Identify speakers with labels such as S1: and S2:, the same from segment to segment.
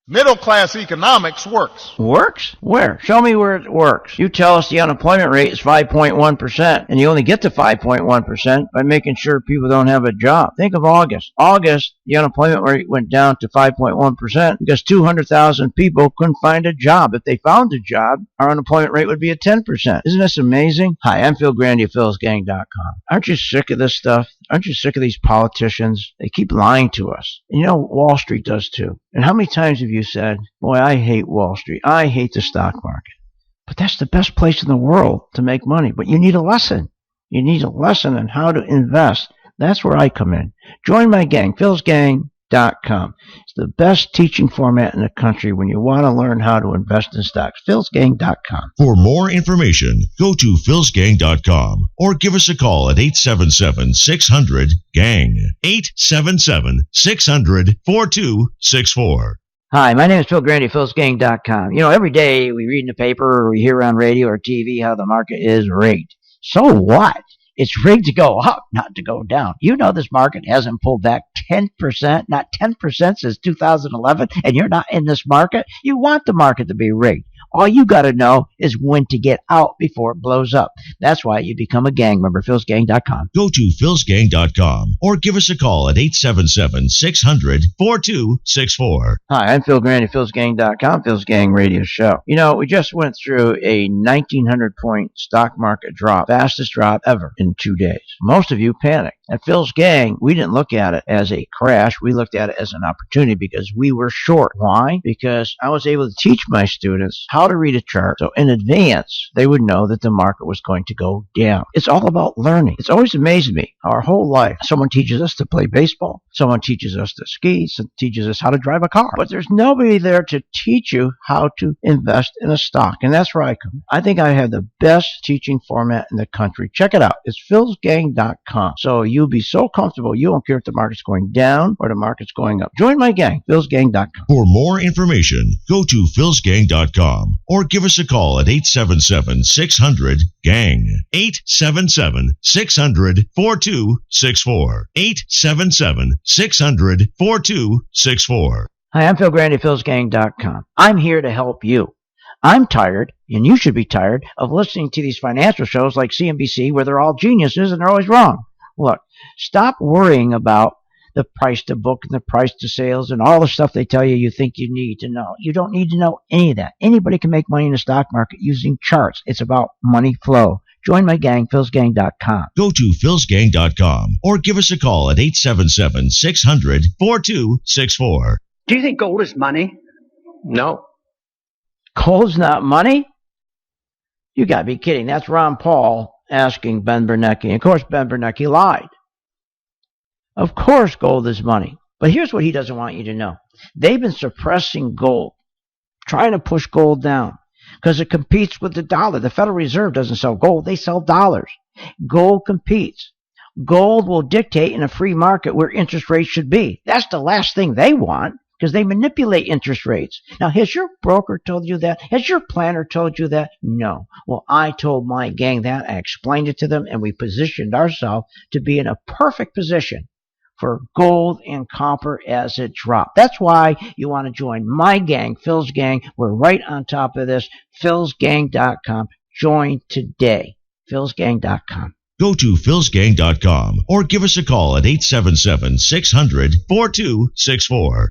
S1: Middle-class economics works.
S2: Works? Where? Show me where it works. You tell us the unemployment rate is 5.1%, and you only get to 5.1% by making sure people don't have a job. Think of August. August, the unemployment rate went down to 5.1% because 200,000 people couldn't find a job. If they found a job, our unemployment rate would be at 10%. Isn't this amazing? Hi, I'm Phil Grande of philsgang.com. Aren't you sick of this stuff? Aren't you sick of these politicians? They keep lying to us. And you know, Wall Street does too. And how many times have you said, boy, I hate Wall Street. I hate the stock market. But that's the best place in the world to make money. But you need a lesson. You need a lesson on how to invest. That's where I come in. Join my gang, philsgang.com. It's the best teaching format in the country when you want to learn how to invest in stocks. philsgang.com.
S3: For more information, go to philsgang.com or give us a call at 877-600-GANG. 877-600-4264.
S2: Hi, my name is Phil Grande, philsgang.com. You know, every day we read in the paper or we hear on radio or TV how the market is rigged. So what? It's rigged to go up, not to go down. You know this market hasn't pulled back 10%, not 10% since 2011, and you're not in this market. You want the market to be rigged. All you got to know is when to get out before it blows up. That's why you become a gang member, philsgang.com.
S3: Go to philsgang.com or give us a call at 877-600-4264.
S2: Hi, I'm Phil Grande, philsgang.com, Phil's Gang Radio Show. You know, we just went through a 1,900-point stock market drop, fastest drop ever in 2 days. Most of you panicked. At Phil's Gang, we didn't look at it as a crash. We looked at it as an opportunity because we were short. Why? Because I was able to teach my students how to read a chart so in advance they would know that the market was going to go down. It's all about learning. It's always amazed me our whole life. Someone teaches us to play baseball. Someone teaches us to ski. Someone teaches us how to drive a car. But there's nobody there to teach you how to invest in a stock. And that's where I come in. I think I have the best teaching format in the country. Check it out. It's philsgang.com. So you'll be so comfortable. You don't care if the market's going down or the market's going up. Join my gang, philsgang.com.
S3: For more information, go to philsgang.com or give us a call at 877-600-GANG. 877-600-4264. 877-600-4264.
S2: Hi, I'm Phil Grande, philsgang.com. I'm here to help you. I'm tired, and you should be tired, of listening to these financial shows like CNBC where they're all geniuses and they're always wrong. Look, stop worrying about the price to book and the price to sales and all the stuff they tell you think you need to know. You don't need to know any of that. Anybody can make money in the stock market using charts. It's about money flow. Join my gang, philsgang.com.
S3: Go to philsgang.com or give us a call at 877-600-4264.
S4: Do you think gold is money?
S5: No.
S2: Gold's not money? You got to be kidding. That's Ron Paul asking Ben Bernanke. And of course, Ben Bernanke lied. Of course, gold is money. But here's what he doesn't want you to know. They've been suppressing gold, trying to push gold down because it competes with the dollar. The Federal Reserve doesn't sell gold. They sell dollars. Gold competes. Gold will dictate in a free market where interest rates should be. That's the last thing they want because they manipulate interest rates. Now, has your broker told you that? Has your planner told you that? No. Well, I told my gang that. I explained it to them, and we positioned ourselves to be in a perfect position for gold and copper as it dropped. That's why you want to join my gang, Phil's Gang. We're right on top of this. philsgang.com. Join today. philsgang.com.
S3: Go to philsgang.com or give us a call at 877-600-4264.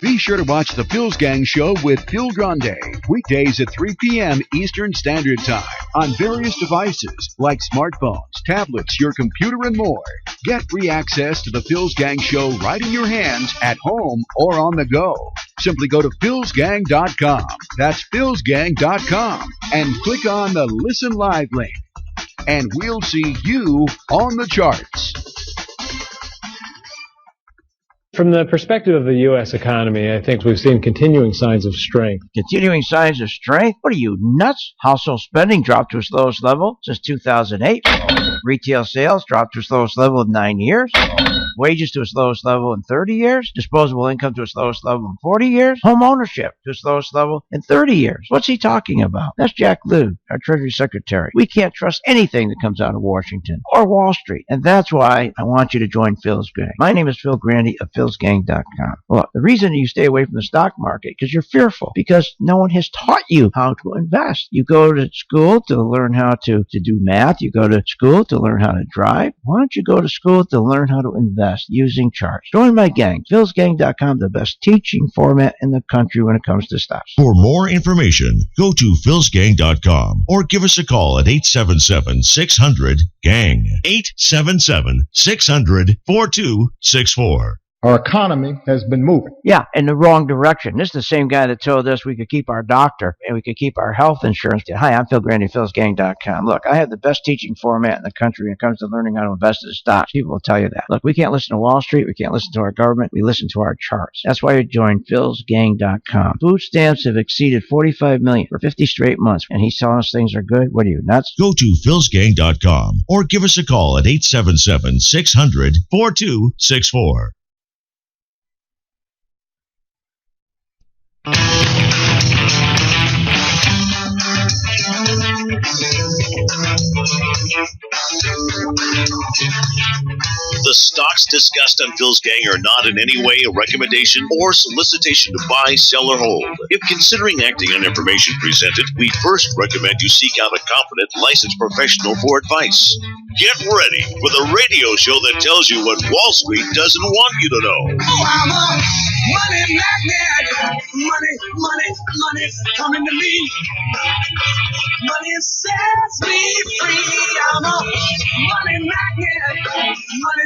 S6: Be sure to watch the Phil's Gang Show with Phil Grande, weekdays at 3 p.m. Eastern Standard Time on various devices like smartphones, tablets, your computer, and more. Get free access to the Phil's Gang Show right in your hands at home or on the go. Simply go to philsgang.com. That's philsgang.com and click on the Listen Live link. And we'll see you on the charts.
S5: From the perspective of the U.S. economy, I think we've seen continuing signs of strength.
S2: Continuing signs of strength? What are you, nuts? Household spending dropped to its lowest level since 2008. Retail sales dropped to its lowest level in 9 years. Wages to its lowest level in 30 years. Disposable income to its lowest level in 40 years. Home ownership to its lowest level in 30 years. What's he talking about? That's Jack Lew, our Treasury Secretary. We can't trust anything that comes out of Washington or Wall Street. And that's why I want you to join Phil's Gang. My name is Phil Grande of philsgang.com. Look, the reason you stay away from the stock market because you're fearful, because no one has taught you how to invest. You go to school to learn how to do math. You go to school to learn how to drive. Why don't you go to school to learn how to invest using charts? Join my gang. philsgang.com, the best teaching format in the country when it comes to stocks.
S3: For more information, go to philsgang.com or give us a call at 877-600-GANG. 877-600-4264.
S1: Our economy has been moving.
S2: Yeah, in the wrong direction. This is the same guy that told us we could keep our doctor and we could keep our health insurance. Hi, I'm Phil Grande, philsgang.com. Look, I have the best teaching format in the country when it comes to learning how to invest in stocks. People will tell you that. Look, we can't listen to Wall Street. We can't listen to our government. We listen to our charts. That's why you join philsgang.com. Food stamps have exceeded 45 million for 50 straight months. And he's telling us things are good. What are you, nuts?
S3: Go to philsgang.com or give us a call at 877-600-4264. The stocks discussed on Phil's Gang are not in any way a recommendation or solicitation to buy, sell, or hold. If considering acting on information presented, we first recommend you seek out a competent, licensed professional for advice. Get ready for the radio show that tells you what Wall Street doesn't want you to know.
S4: Oh, I'm a money magnet. Money coming to me. Money sets me free. I'm a money magnet.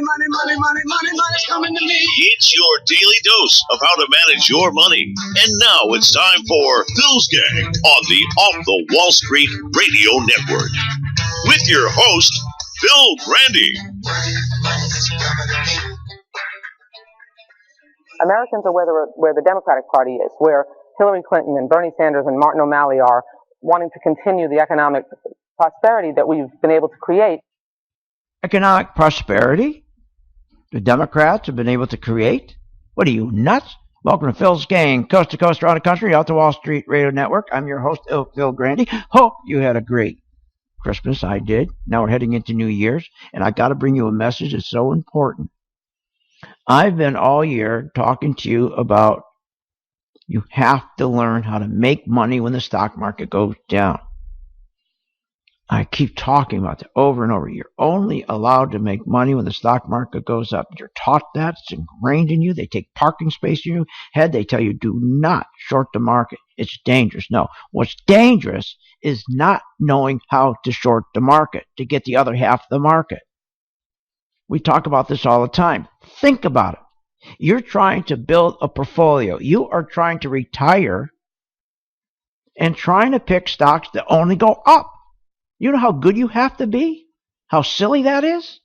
S4: Money's coming to me.
S3: It's your daily dose of how to manage your money. And now it's time for Phil's Gang on the Off the Wall Street Radio Network. With your host, Phil Grande.
S7: Americans are where the Democratic Party is, where Hillary Clinton and Bernie Sanders and Martin O'Malley are wanting to continue the economic prosperity that we've been able to create.
S2: Economic prosperity? The Democrats have been able to create? What are you, nuts? Welcome to Phil's Gang, coast to coast around the country, out the Wall Street Radio Network. I'm your host, Phil Grande. Hope you had a great Christmas. I did. Now we're heading into New Year's, and I got to bring you a message that's so important. I've been all year talking to you about you have to learn how to make money when the stock market goes down. I keep talking about that over and over. You're only allowed to make money when the stock market goes up. You're taught that. It's ingrained in you. They take parking space in your head. They tell you do not short the market. It's dangerous. No, what's dangerous is not knowing how to short the market to get the other half of the market. We talk about this all the time. Think about it. You're trying to build a portfolio. You are trying to retire and trying to pick stocks that only go up. You know how good you have to be? How silly that is?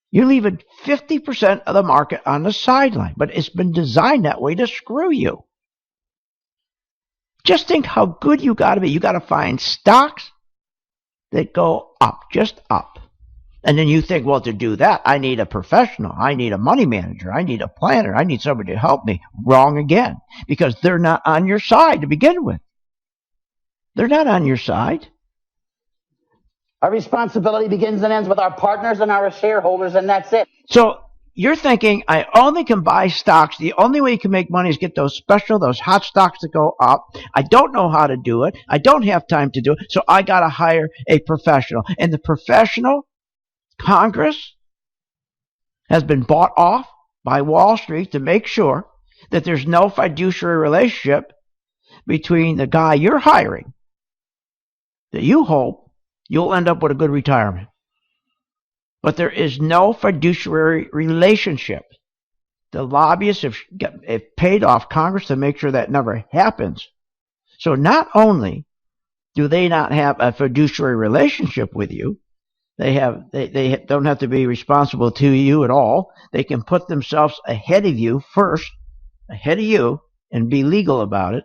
S2: You're leaving 50% of the market on the sideline, but it's been designed that way to screw you. Just think how good you got to be. You got to find stocks that go up, just up. And then you think, well, to do that, I need a professional. I need a money manager. I need a planner. I need somebody to help me. Wrong again, because they're not on your side to begin with. They're not on your side.
S8: Our responsibility begins and ends with our partners and our shareholders, and that's it.
S2: So you're thinking, I only can buy stocks. The only way you can make money is get those hot stocks that go up. I don't know how to do it. I don't have time to do it. So I got to hire a professional. And the professional, Congress, has been bought off by Wall Street to make sure that there's no fiduciary relationship between the guy you're hiring, that you hope you'll end up with a good retirement. But there is no fiduciary relationship. The lobbyists have paid off Congress to make sure that never happens. So not only do they not have a fiduciary relationship with you, they don't have to be responsible to you at all. They can put themselves ahead of you first, ahead of you, and be legal about it.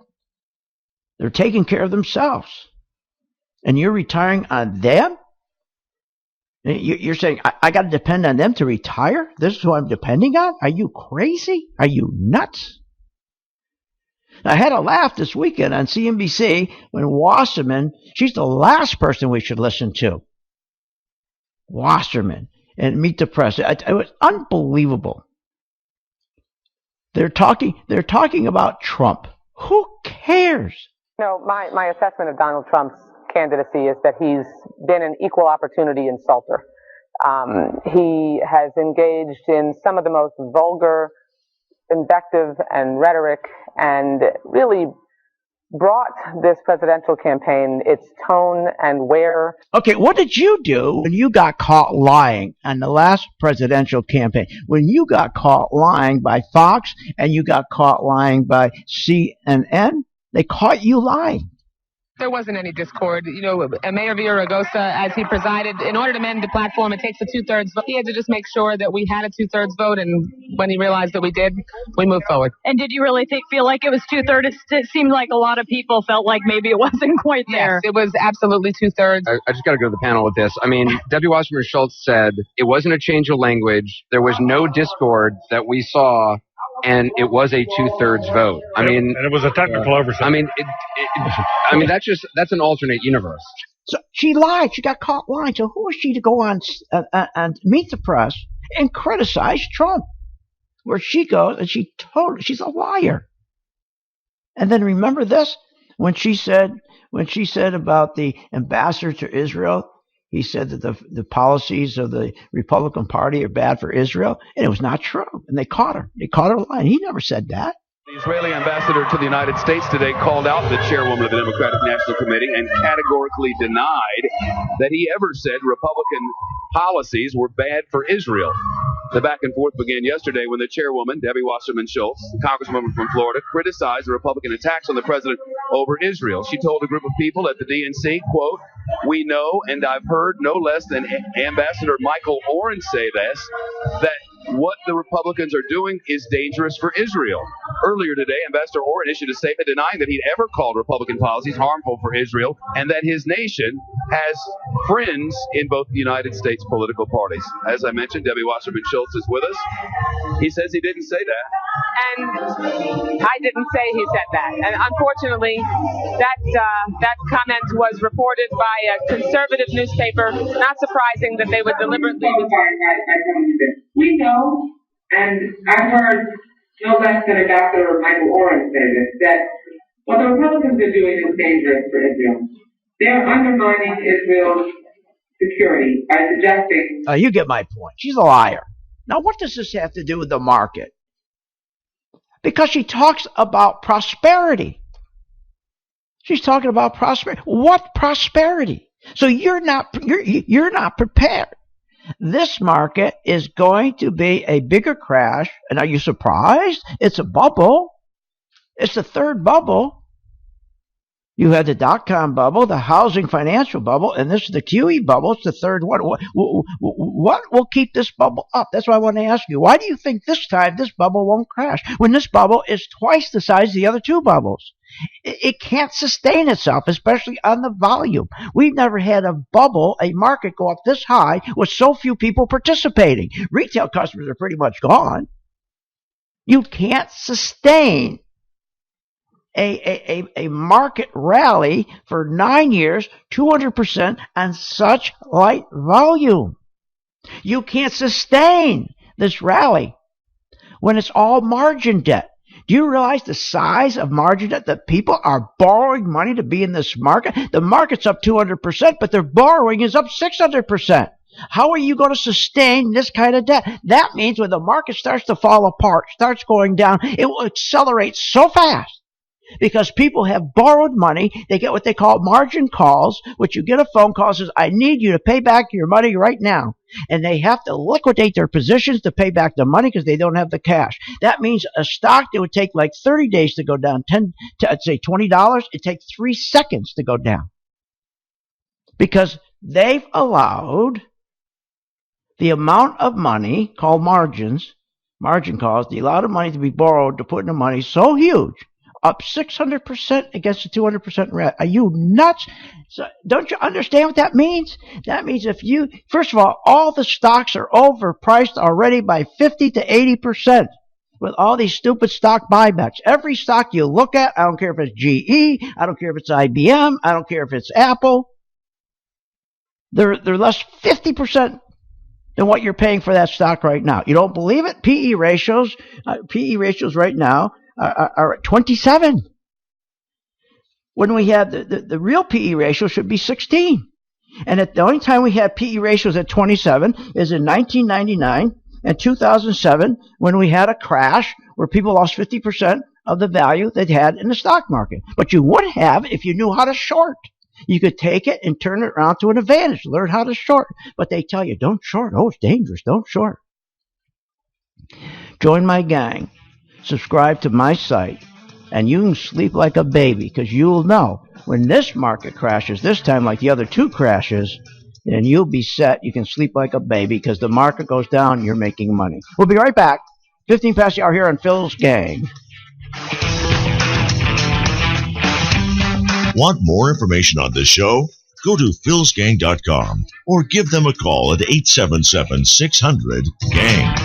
S2: They're taking care of themselves. And you're retiring on them? You're saying I got to depend on them to retire? This is who I'm depending on? Are you crazy? Are you nuts? I had a laugh this weekend on CNBC when Wasserman, she's the last person we should listen to. Wasserman and Meet the Press. It was unbelievable. They're talking about Trump. Who cares?
S7: No, my assessment of Donald Trump's candidacy is that he's been an equal opportunity insulter. He has engaged in some of the most vulgar invective and rhetoric and really brought this presidential campaign, its tone and wear.
S2: Okay, what did you do when you got caught lying on the last presidential campaign? When you got caught lying by Fox and you got caught lying by CNN, they caught you lying.
S9: There wasn't any discord. You know, Mayor Villaraigosa, as he presided, in order to amend the platform, it takes a 2/3 vote. He had to just make sure that we had a 2/3 vote, and when he realized that we did, we moved forward.
S10: And did you really feel like it was 2/3? It seemed like a lot of people felt like maybe it wasn't quite there.
S9: Yes, it was absolutely 2/3.
S11: I just got to go to the panel with this. I mean, Debbie Wasserman Schultz said it wasn't a change of language. There was no discord that we saw. And it was a 2/3 vote. I mean,
S12: and it was a technical oversight.
S11: I mean, that's an alternate universe.
S2: So she lied. She got caught lying. So who is she to go on and Meet the Press and criticize Trump? Where she goes and she's a liar. And then remember this when she said about the ambassador to Israel. He said that the policies of the Republican Party are bad for Israel, and it was not true. And they caught her. They caught her lying. He never said that.
S13: The Israeli ambassador to the United States today called out the chairwoman of the Democratic National Committee and categorically denied that he ever said Republican policies were bad for Israel. The back and forth began yesterday when the chairwoman, Debbie Wasserman Schultz, the congresswoman from Florida, criticized the Republican attacks on the president over Israel. She told a group of people at the DNC, quote, "We know, and I've heard no less than Ambassador Michael Oren say this, that what the Republicans are doing is dangerous for Israel." Earlier today, Ambassador Oren issued a statement denying that he'd ever called Republican policies harmful for Israel and that his nation has friends in both the United States political parties. As I mentioned, Debbie Wasserman Schultz is with us. He says he didn't say that.
S9: And I didn't say he said that. And unfortunately, that comment was reported by a conservative newspaper. Not surprising that they would deliberately.
S14: We know, and I've heard no less than Ambassador Michael Oren say this, that what the Republicans are doing is dangerous for Israel. They're undermining Israel's security by suggesting...
S2: You get my point. She's a liar. Now, what does this have to do with the market? Because she talks about prosperity. She's talking about prosperity. What prosperity? So you're not prepared. This market is going to be a bigger crash. And are you surprised? It's a bubble. It's the third bubble. You had the dot-com bubble, the housing financial bubble, and this is the QE bubble. It's the third one. What will keep this bubble up? That's what I want to ask you. Why do you think this time this bubble won't crash when this bubble is twice the size of the other two bubbles? It can't sustain itself, especially on the volume. We've never had a bubble, a market go up this high with so few people participating. Retail customers are pretty much gone. You can't sustain a market rally for 9 years, 200% on such light volume. You can't sustain this rally when it's all margin debt. Do you realize the size of margin debt that people are borrowing money to be in this market? The market's up 200%, but their borrowing is up 600%. How are you going to sustain this kind of debt? That means when the market starts to fall apart, starts going down, it will accelerate so fast. Because people have borrowed money, they get what they call margin calls, which you get a phone call that says, I need you to pay back your money right now. And they have to liquidate their positions to pay back the money because they don't have the cash. That means a stock that would take like 30 days to go down, I'd say $20, it takes 3 seconds to go down. Because they've allowed the amount of money called margin calls, the amount of money to be borrowed to put in the money so huge. up 600% against the 200% rate. Are you nuts? So don't you understand what that means? That means first of all the stocks are overpriced already by 50 to 80%. With all these stupid stock buybacks. Every stock you look at, I don't care if it's GE, I don't care if it's IBM, I don't care if it's Apple, they're less 50% than what you're paying for that stock right now. You don't believe it? PE ratios right now are at 27. When we had the real PE ratio should be 16. And the only time we had PE ratios at 27 is in 1999 and 2007 when we had a crash where people lost 50% of the value they'd had in the stock market. But you would have if you knew how to short. You could take it and turn it around to an advantage, learn how to short. But they tell you, don't short. Oh, it's dangerous. Don't short. Join my gang. Subscribe to my site. And you can sleep like a baby because you'll know when this market crashes, this time like the other two crashes, then you'll be set. You can sleep like a baby because the market goes down, you're making money. We'll be right back. 15 past the hour here on Phil's Gang.
S3: Want more information on this show? Go to philsgang.com or give them a call at 877-600-GANG.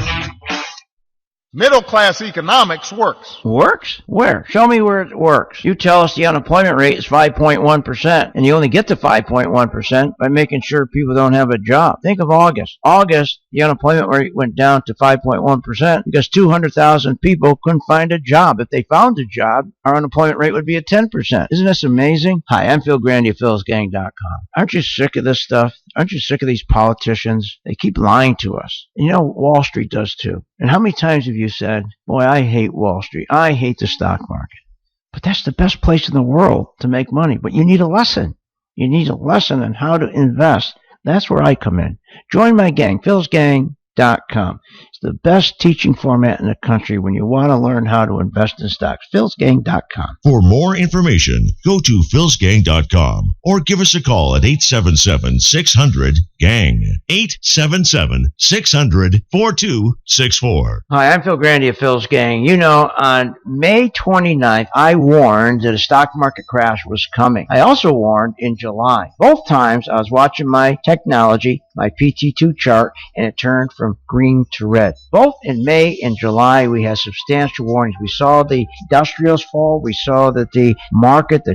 S1: Middle-class economics works.
S2: Works? Where? Show me where it works. You tell us the unemployment rate is 5.1%, and you only get to 5.1% by making sure people don't have a job. Think of August. August, the unemployment rate went down to 5.1% because 200,000 people couldn't find a job. If they found a job, our unemployment rate would be at 10%. Isn't this amazing? Hi, I'm Phil Grande of philsgang.com. Aren't you sick of this stuff? Aren't you sick of these politicians? They keep lying to us. And you know, Wall Street does too. And how many times have you said, boy, I hate Wall Street. I hate the stock market. But that's the best place in the world to make money. But you need a lesson. You need a lesson on how to invest. That's where I come in. Join my gang, philsgang.com. It's the best teaching format in the country when you want to learn how to invest in stocks. philsgang.com.
S3: For more information, go to philsgang.com or give us a call at 877-600-GANG. 877-600-4264.
S2: Hi, I'm Phil Grande of Phil's Gang. You know, on May 29th, I warned that a stock market crash was coming. I also warned in July. Both times, I was watching my technology, my PT2 chart, and it turned from green to red. Both in May and July, we had substantial warnings. We saw the industrials fall. We saw that the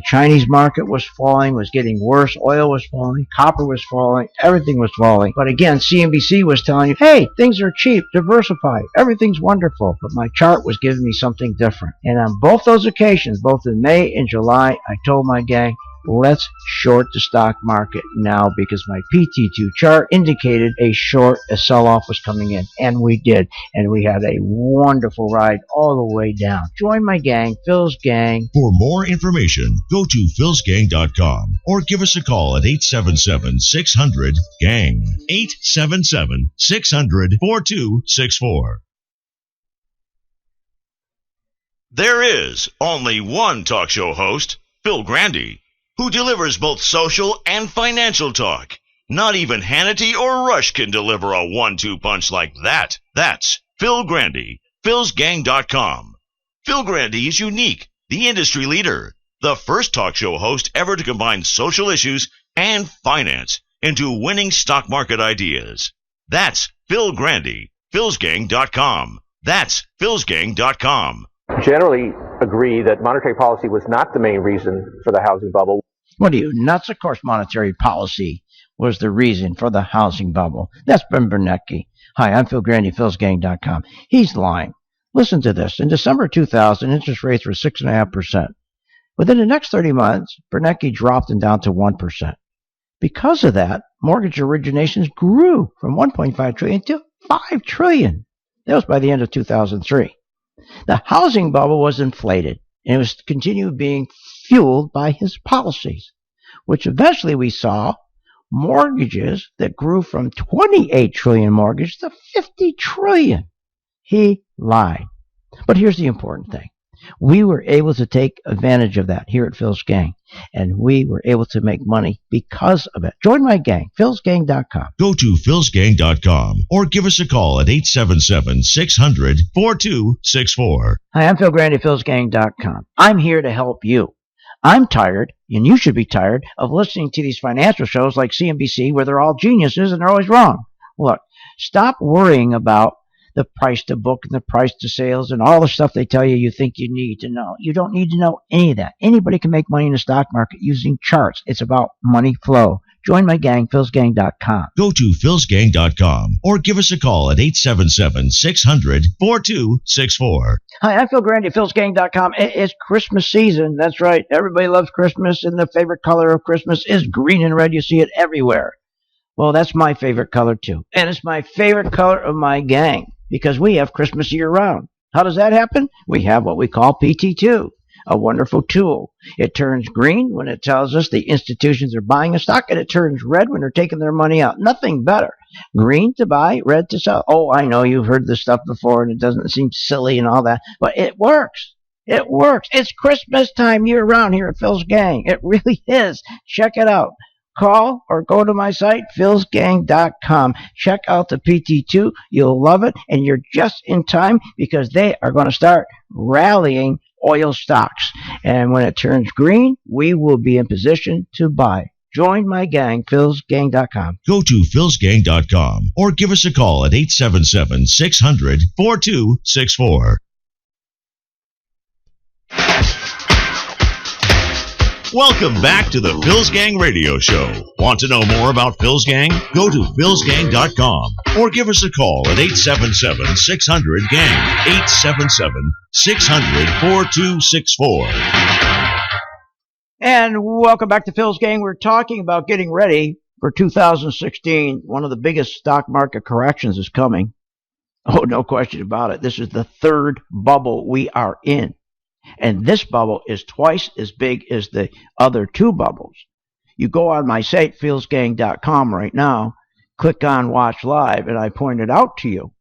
S2: Chinese market was falling, was getting worse. Oil was falling. Copper was falling. Everything was falling. But again, CNBC was telling you, hey, things are cheap. Diversify. Everything's wonderful. But my chart was giving me something different. And on both those occasions, both in May and July, I told my gang, let's short the stock market now because my PT2 chart indicated a sell-off was coming in. And we did. And we had a wonderful ride all the way down. Join my gang, Phil's Gang.
S3: For more information, go to philsgang.com or give us a call at 877-600-GANG. 877-600-4264. There is only one talk show host, Phil Grande, who delivers both social and financial talk. Not even Hannity or Rush can deliver a 1-2 punch like that. That's Phil Grande, philsgang.com. Phil Grande is unique, the industry leader, the first talk show host ever to combine social issues and finance into winning stock market ideas. That's Phil Grande, philsgang.com. That's philsgang.com.
S12: Generally agree that monetary policy was not the main reason for the housing bubble.
S2: What are you, nuts? Of course, monetary policy was the reason for the housing bubble. That's Ben Bernanke. Hi, I'm Phil Grande, philsgang.com. He's lying. Listen to this. In December 2000, interest rates were 6.5%. Within the next 30 months, Bernanke dropped them down to 1%. Because of that, mortgage originations grew from 1.5 trillion to 5 trillion. That was by the end of 2003. The housing bubble was inflated, and it was continued being fueled by his policies, which eventually we saw mortgages that grew from 28 trillion mortgages to 50 trillion. He lied. But here's the important thing. We were able to take advantage of that here at Phil's Gang, and we were able to make money because of it. Join my gang, philsgang.com.
S3: Go to philsgang.com or give us a call at 877-600-4264.
S2: Hi, I'm Phil Grande, philsgang.com. I'm here to help you. I'm tired, and you should be tired, of listening to these financial shows like CNBC where they're all geniuses and they're always wrong. Look, stop worrying about the price to book and the price to sales and all the stuff they tell you you think you need to know. You don't need to know any of that. Anybody can make money in the stock market using charts. It's about money flow. Join my gang, philsgang.com.
S3: Go to philsgang.com or give us a call at 877-600-4264.
S2: Hi, I'm Phil Grande, philsgang.com. It's Christmas season. That's right. Everybody loves Christmas, and the favorite color of Christmas is green and red. You see it everywhere. Well, that's my favorite color, too. And it's my favorite color of my gang because we have Christmas year-round. How does that happen? We have what we call PT2, a wonderful tool. It turns green when it tells us the institutions are buying a stock, and it turns red when they're taking their money out. Nothing better. Green to buy, red to sell. Oh, I know you've heard this stuff before, and it doesn't seem silly and all that, but it works. It works. It's Christmas time year-round here at Phil's Gang. It really is. Check it out. Call or go to my site, philsgang.com. Check out the PT2. You'll love it, and you're just in time because they are going to start rallying oil stocks. And when it turns green, we will be in position to buy. Join my gang, philsgang.com.
S3: Go to philsgang.com or give us a call at 877-600-4264. Welcome back to the Phil's Gang Radio Show. Want to know more about Phil's Gang? Go to philsgang.com or give us a call at 877-600-GANG, 877-600-4264.
S2: And welcome back to Phil's Gang. We're talking about getting ready for 2016. One of the biggest stock market corrections is coming. Oh, no question about it. This is the third bubble we are in. And this bubble is twice as big as the other two bubbles. You go on my site, philsgang.com right now, click on Watch Live, and I point it out to you.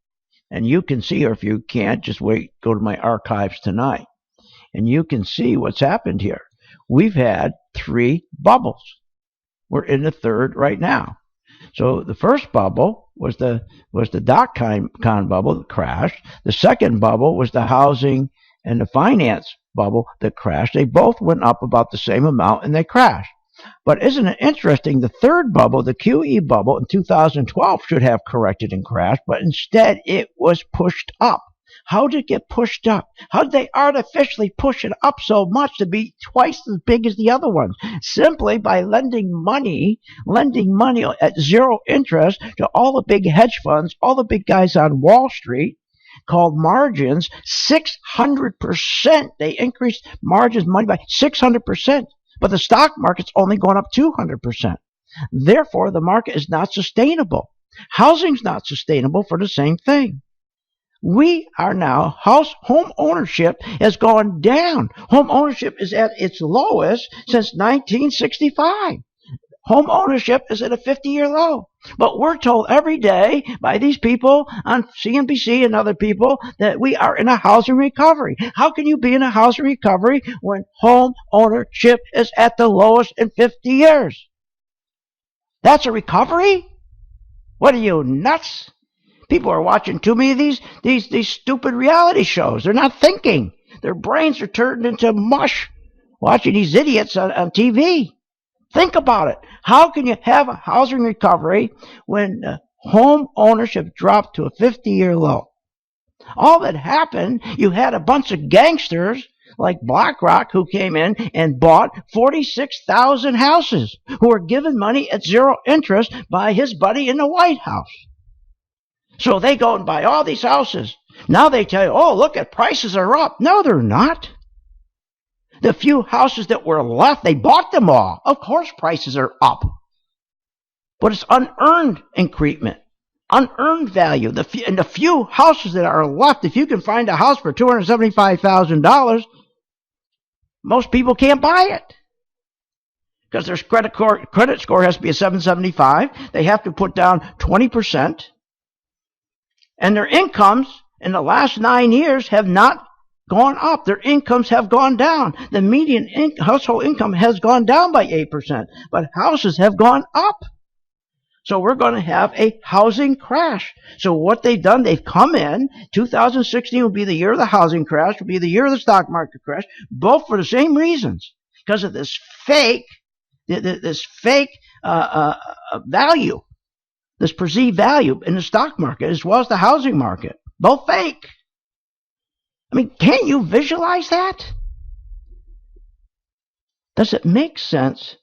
S2: And you can see, or if you can't, just wait, go to my archives tonight. And you can see what's happened here. We've had three bubbles. We're in the third right now. So the first bubble was the dot-com bubble that crashed. The second bubble was the housing and the finance bubble that crashed. They both went up about the same amount and they crashed. But isn't it interesting? The third bubble, the QE bubble in 2012 should have corrected and crashed, but instead it was pushed up. How did it get pushed up? How did they artificially push it up so much to be twice as big as the other ones? Simply by lending money at zero interest to all the big hedge funds, all the big guys on Wall Street, called margins. 600%. They increased margins money by 600%. But the stock market's only going up 200%. Therefore, the market is not sustainable. Housing's not sustainable for the same thing. We are now, home ownership has gone down. Home ownership is at its lowest since 1965. Home ownership is at a 50-year low. But we're told every day by these people on CNBC and other people that we are in a housing recovery. How can you be in a housing recovery when home ownership is at the lowest in 50 years? That's a recovery? What are you, nuts? People are watching too many of these stupid reality shows. They're not thinking. Their brains are turned into mush watching these idiots on TV. Think about it. How can you have a housing recovery when home ownership dropped to a 50-year low? All that happened, you had a bunch of gangsters like BlackRock who came in and bought 46,000 houses who were given money at zero interest by his buddy in the White House. So they go and buy all these houses. Now they tell you, oh, look at prices are up. No, they're not. The few houses that were left, they bought them all. Of course prices are up. But it's unearned increment, unearned value. And the few houses that are left, if you can find a house for $275,000, most people can't buy it. Because their credit score has to be a 775. They have to put down 20%. And their incomes in the last 9 years have not gone up. Their incomes have gone down. The median household income has gone down by 8%, but houses have gone up. So we're going to have a housing crash. So what they've done, they've come in. 2016 will be the year of the housing crash, will be the year of the stock market crash, both for the same reasons, because of this fake value, this perceived value in the stock market as well as the housing market. Both fake. I mean, can't you visualize that? Does it make sense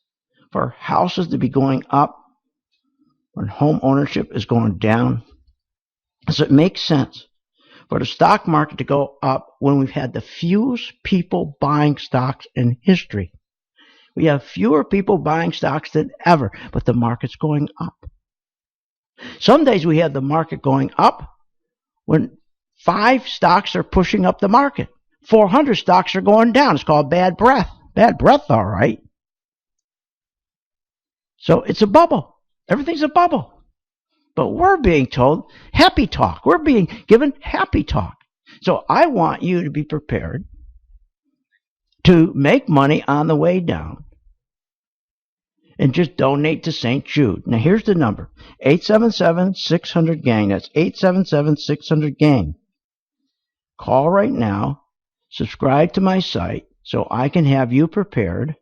S2: for houses to be going up when home ownership is going down? Does it make sense for the stock market to go up when we've had the fewest people buying stocks in history? We have fewer people buying stocks than ever, but the market's going up. Some days we have the market going up when 5 stocks are pushing up the market. 400 stocks are going down. It's called bad breath. Bad breath, all right. So it's a bubble. Everything's a bubble. But we're being told happy talk. We're being given happy talk. So I want you to be prepared to make money on the way down and just donate to St. Jude. Now here's the number. 877-600-GANG. That's 877-600-GANG. Call right now. Subscribe to my site so I can have you prepared.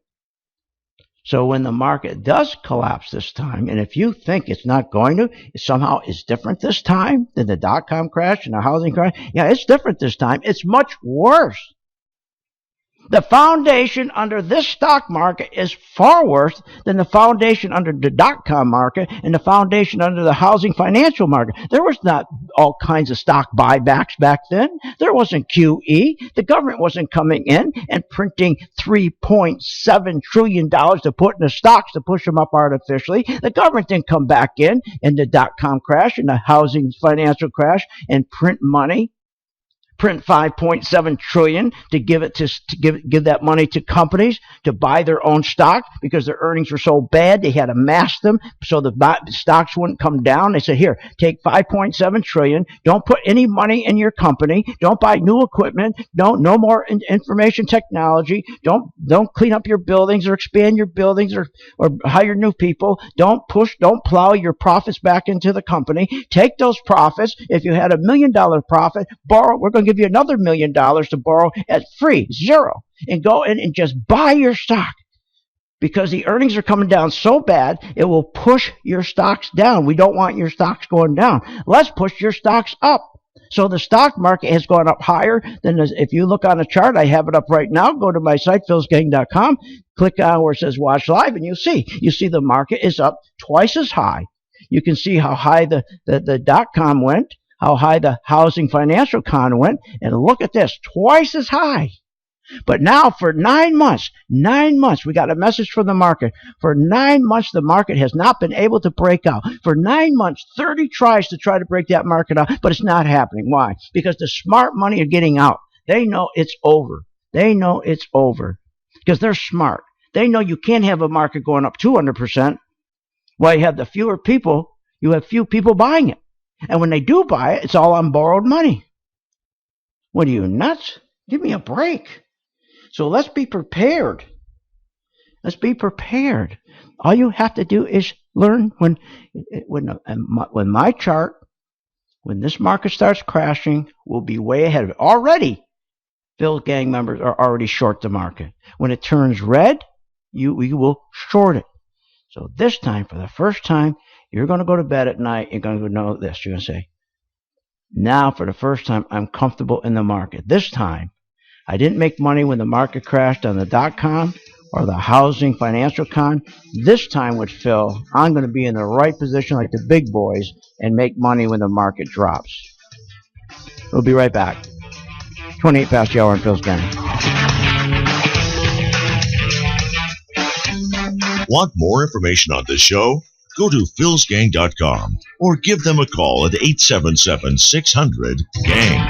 S2: So when the market does collapse this time, and if you think it's not going to, somehow it's different this time than the dot-com crash and the housing crash, yeah, it's different this time. It's much worse. The foundation under this stock market is far worse than the foundation under the dot-com market and the foundation under the housing financial market. There was not all kinds of stock buybacks back then. There wasn't QE. The government wasn't coming in and printing $3.7 trillion to put in the stocks to push them up artificially. The government didn't come back in the dot-com crash and the housing financial crash and print money. Print $5.7 trillion to give it to give that money to companies to buy their own stock because their earnings were so bad they had to mask them so the stocks wouldn't come down. They said, here, take $5.7 trillion. Don't put any money in your company. Don't buy new equipment. No more information technology. Don't clean up your buildings or expand your buildings or hire new people. Don't plow your profits back into the company. Take those profits. If you had $1 million profit, borrow. We're going to give you another $1 million to borrow at free, zero, and go in and just buy your stock because the earnings are coming down so bad it will push your stocks down. We don't want your stocks going down. Let's push your stocks up. So the stock market has gone up higher than if you look on the chart. I have it up right now. Go to my site, philsgang.com, click on where it says watch live, and you see the market is up twice as high. You can see how high the dot-com went, how high the housing financial con went, and look at this, twice as high. But now for 9 months, we got a message from the market. For 9 months, the market has not been able to break out. For 9 months, 30 tries to try to break that market out, but it's not happening. Why? Because the smart money are getting out. They know it's over. Because they're smart. They know you can't have a market going up 200%. While you have the fewer people, you have few people buying it. And when they do buy it, it's all on borrowed money. What are you, nuts? Give me a break. So let's be prepared. All you have to do is learn when my chart, when this market starts crashing, we'll be way ahead of it. Already, Phil's gang members are already short the market. When it turns red, we will short it. So this time, for the first time, you're going to go to bed at night. You're going to know this. You're going to say, now for the first time, I'm comfortable in the market. This time, I didn't make money when the market crashed on the dot-com or the housing financial con. This time with Phil, I'm going to be in the right position like the big boys and make money when the market drops. We'll be right back. 28 past the hour on Phil's Gang.
S3: Want more information on this show? Go to philsgang.com or give them a call at 877-600-GANG.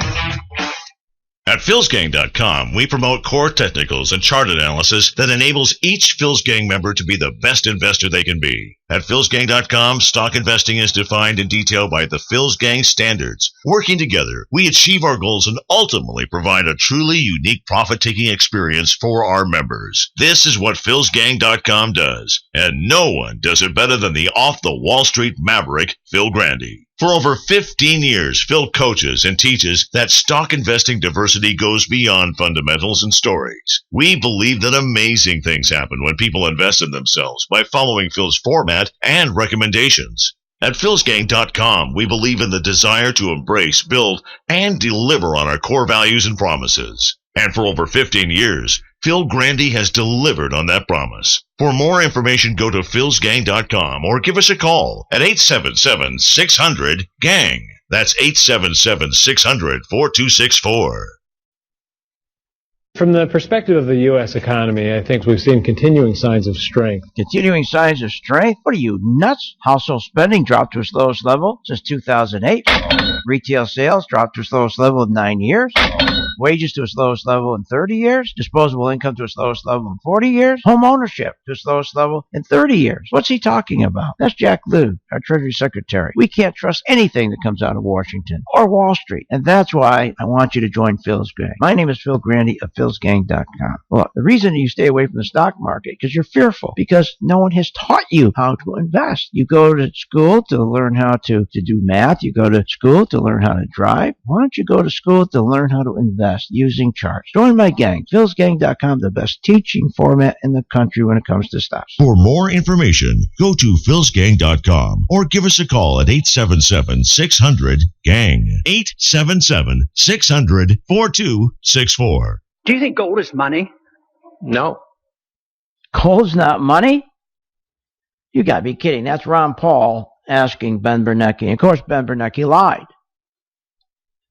S3: At philsgang.com, we promote core technicals and chart analysis that enables each Phil's Gang member to be the best investor they can be. At philsgang.com, stock investing is defined in detail by the Phil's Gang standards. Working together, we achieve our goals and ultimately provide a truly unique profit-taking experience for our members. This is what philsgang.com does, and no one does it better than the off-the-Wall Street maverick, Phil Grande. For over 15 years, Phil coaches and teaches that stock investing diversity goes beyond fundamentals and stories. We believe that amazing things happen when people invest in themselves by following Phil's format and recommendations. At philsgang.com, we believe in the desire to embrace, build, and deliver on our core values and promises. And for over 15 years, Phil Grande has delivered on that promise. For more information, go to philsgang.com or give us a call at 877-600-GANG. That's 877-600-4264.
S5: From the perspective of the U.S. economy, I think we've seen continuing signs of strength.
S2: Continuing signs of strength? What are you, nuts? Household spending dropped to its lowest level since 2008. Retail sales dropped to its lowest level in 9 years. Wages to its lowest level in 30 years. Disposable income to its lowest level in 40 years. Home ownership to its lowest level in 30 years. What's he talking about? That's Jack Lew, our Treasury Secretary. We can't trust anything that comes out of Washington or Wall Street. And that's why I want you to join Phil's Gang. My name is Phil Grande of philsgang.com. Well, the reason you stay away from the stock market because you're fearful, because no one has taught you how to invest. You go to school to learn how to do math. You go to school to learn how to drive. Why don't you go to school to learn how to invest using charts? Join my gang, philsgang.com, the best teaching format in the country when it comes to stocks.
S3: For more information, go to philsgang.com or give us a call at 877-600-GANG. 877-600-4264.
S8: Do you think gold is money?
S12: No.
S2: Gold's not money? You got to be kidding. That's Ron Paul asking Ben Bernanke. And of course, Ben Bernanke lied.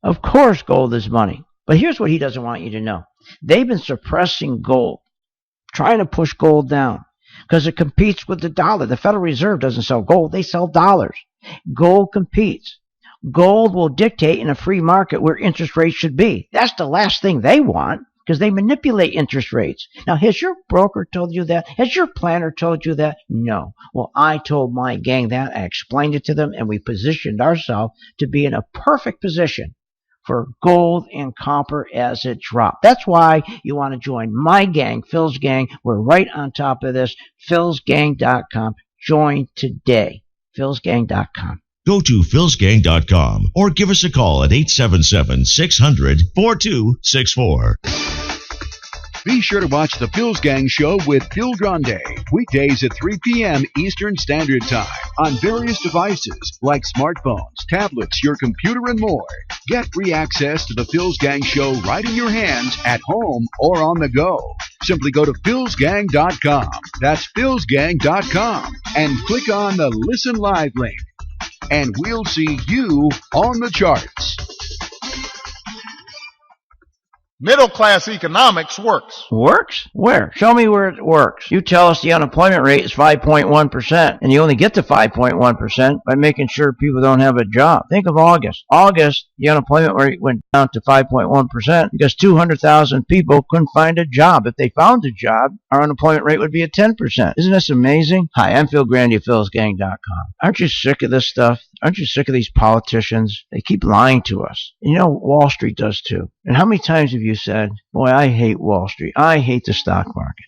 S2: Of course, gold is money. But here's what he doesn't want you to know. They've been suppressing gold, trying to push gold down because it competes with the dollar. The Federal Reserve doesn't sell gold. They sell dollars. Gold competes. Gold will dictate in a free market where interest rates should be. That's the last thing they want, because they manipulate interest rates. Now, has your broker told you that? Has your planner told you that? No. Well, I told my gang that. I explained it to them, and we positioned ourselves to be in a perfect position for gold and copper as it dropped. That's why you want to join my gang, Phil's Gang. We're right on top of this. philsgang.com. Join today. philsgang.com.
S3: Go to philsgang.com or give us a call at 877-600-4264.
S6: Be sure to watch the Phil's Gang Show with Phil Grande, weekdays at 3 p.m. Eastern Standard Time on various devices like smartphones, tablets, your computer, and more. Get free access to the Phil's Gang Show right in your hands at home or on the go. Simply go to philsgang.com. That's philsgang.com and click on the Listen Live link. And we'll see you on the charts.
S1: Middle class economics works.
S2: Works? Where? Show me where it works. You tell us the unemployment rate is 5.1%, and you only get to 5.1% by making sure people don't have a job. Think of August. August, the unemployment rate went down to 5.1% because 200,000 people couldn't find a job. If they found a job, our unemployment rate would be at 10%. Isn't this amazing? Hi, I'm Phil Grande of philsgang.com. Aren't you sick of this stuff? Aren't you sick of these politicians? They keep lying to us. And you know, Wall Street does too. And how many times have you said, boy, I hate Wall Street. I hate the stock market.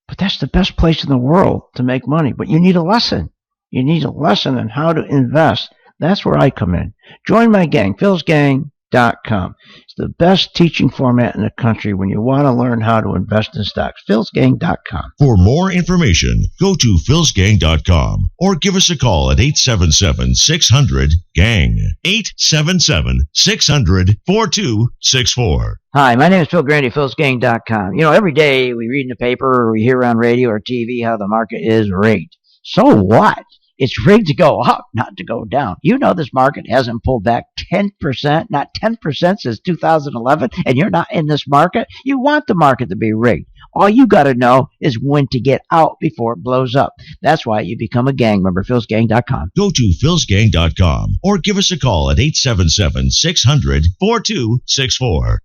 S2: But that's the best place in the world to make money. But you need a lesson. You need a lesson on how to invest. That's where I come in. Join my gang, philsgang.com. It's the best teaching format in the country when you want to learn how to invest in stocks. philsgang.com.
S3: For more information, go to philsgang.com or give us a call at 877-600-GANG. 877-600-4264.
S2: Hi, my name is Phil Grande, philsgang.com. You know, every day we read in the paper or we hear on radio or TV how the market is rigged. So what? It's rigged to go up, not to go down. You know this market hasn't pulled back 10%, not 10% since 2011, and you're not in this market. You want the market to be rigged. All you got to know is when to get out before it blows up. That's why you become a gang member, philsgang.com.
S3: Go to philsgang.com or give us a call at 877-600-4264.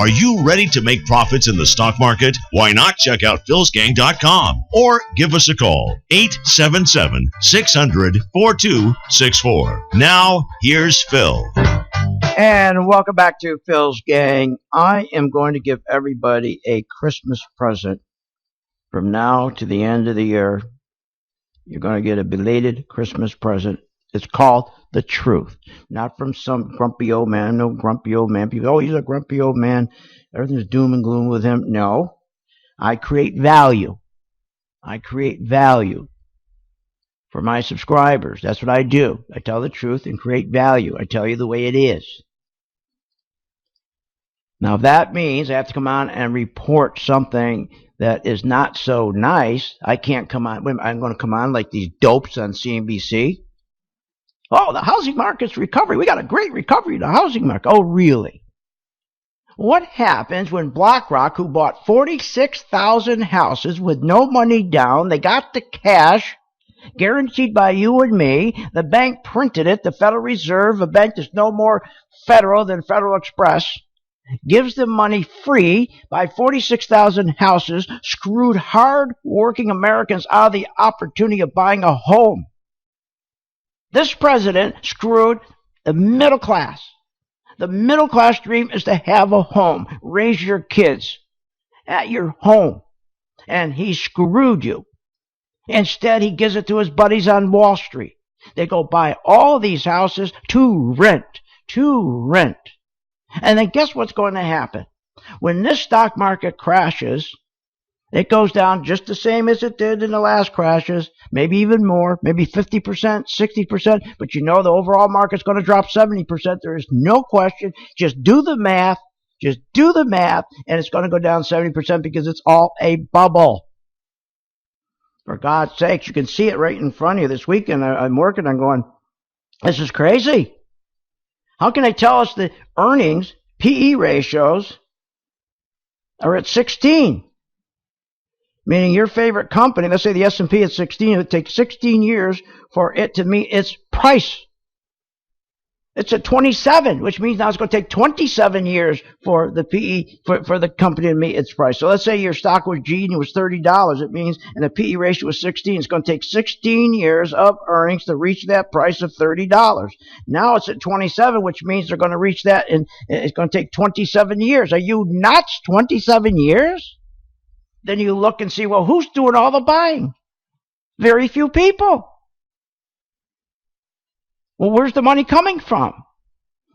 S3: Are you ready to make profits in the stock market? Why not check out philsgang.com or give us a call, 877-600-4264. Now, here's Phil.
S2: And welcome back to Phil's Gang. I am going to give everybody a Christmas present. From now to the end of the year, you're going to get a belated Christmas present. It's called the truth. Not from some grumpy old man. No grumpy old man. People, oh, he's a grumpy old man. Everything's doom and gloom with him. No. I create value. I create value for my subscribers. That's what I do. I tell the truth and create value. I tell you the way it is. Now, if that means I have to come on and report something that is not so nice, I can't come on. I'm going to come on like these dopes on CNBC. Oh, the housing market's recovery. We got a great recovery in the housing market. Oh, really? What happens when BlackRock, who bought 46,000 houses with no money down, they got the cash guaranteed by you and me, the bank printed it, the Federal Reserve, a bank that's no more federal than Federal Express, gives them money free, buy 46,000 houses, screwed hard-working Americans out of the opportunity of buying a home. This president screwed the middle class. The middle class dream is to have a home, raise your kids at your home. And he screwed you. Instead, he gives it to his buddies on Wall Street. They go buy all these houses to rent. And then guess what's going to happen? When this stock market crashes, it goes down just the same as it did in the last crashes, maybe even more, maybe 50%, 60%, but you know the overall market's going to drop 70%. There is no question. Just do the math, and it's going to go down 70% because it's all a bubble. For God's sakes, you can see it right in front of you. This weekend, I'm working, I'm going, this is crazy. How can they tell us the earnings, PE ratios, are at 16? Meaning your favorite company, let's say the S&P at 16, it would take 16 years for it to meet its price. It's at 27, which means now it's going to take 27 years for the PE, for the company to meet its price. So let's say your stock was G and it was $30. It means, and the PE ratio was 16. It's going to take 16 years of earnings to reach that price of $30. Now it's at 27, which means they're going to reach that, and it's going to take 27 years. Are you nuts? 27 years? Then you look and see, well, who's doing all the buying? Very few people. Well, where's the money coming from?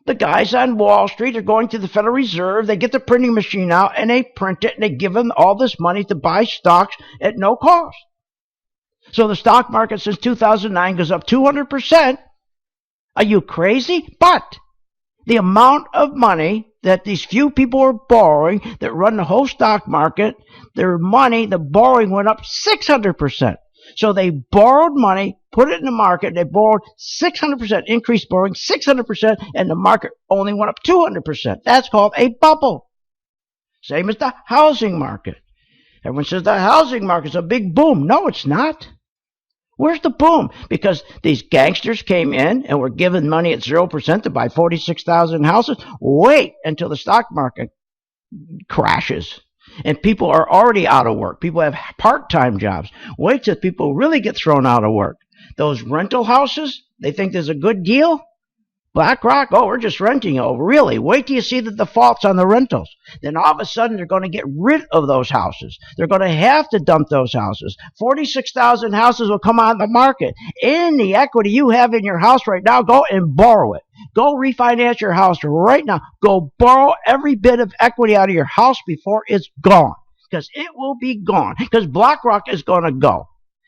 S2: The guys on Wall Street are going to the Federal Reserve. They get the printing machine out and they print it and they give them all this money to buy stocks at no cost. So the stock market since 2009 goes up 200%. Are you crazy? But the amount of money that these few people are borrowing that run the whole stock market, their money, the borrowing went up 600%. So they borrowed money, put it in the market, they borrowed 600%, increased borrowing 600%, and the market only went up 200%. That's called a bubble. Same as the housing market. Everyone says the housing market's a big boom. No, it's not. Where's the boom? Because these gangsters came in and were given money at 0% to buy 46,000 houses. Wait until the stock market crashes. And people are already out of work. People have part-time jobs. Wait till people really get thrown out of work. Those rental houses, they think there's a good deal. BlackRock, oh, we're just renting. Oh, really? Wait till you see the defaults on the rentals. Then all of a sudden, they're going to get rid of those houses. They're going to have to dump those houses. 46,000 houses will come on the market. In the equity you have in your house right now, go and borrow it. Go refinance your house right now. Go borrow every bit of equity out of your house before it's gone. Because it will be gone. Because BlackRock is going to go.